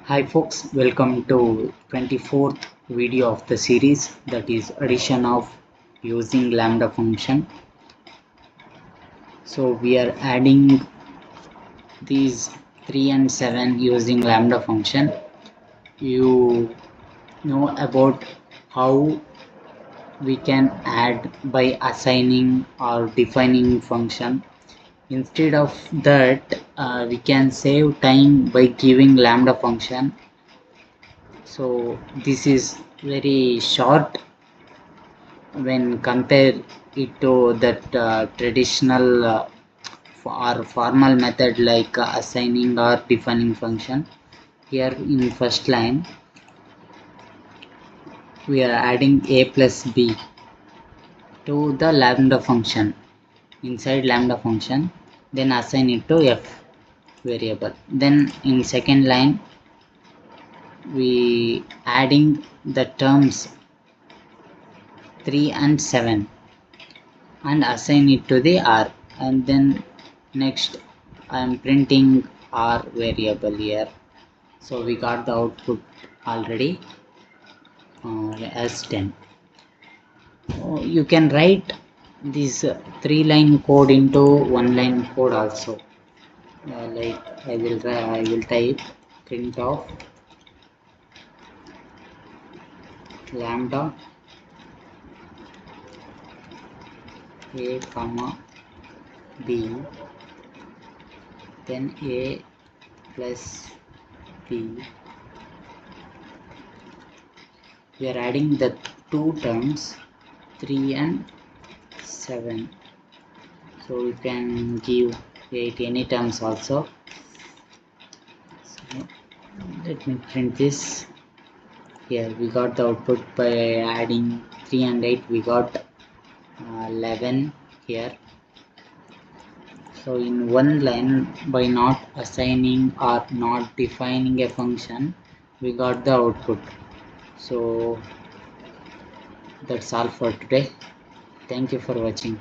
Hi folks, welcome to 24th video of the series, that is addition of using lambda function. So we are adding these 3 and 7 using lambda function. You know about how we can add by assigning or defining function. Instead of that, we can save time by giving lambda function. So this is very short when compare it to that traditional or formal method like assigning or defining function. Here in first line we are adding a plus b to the lambda function inside lambda function, then assign it to f variable. Then in second line we adding the terms 3 and 7 and assign it to the r, and then next I am printing r variable here. So we got the output already as 10. You can write this 3-line code into 1-line code also. Like I will type print of lambda a comma b, then a plus b. We are adding the two terms 3 and 7, so we can give 8 any terms also. So let me print this. Here we got the output by adding 3 and 8, we got 11 here. So in one line, by not assigning or not defining a function, we got the output. So that's all for today. Thank you for watching.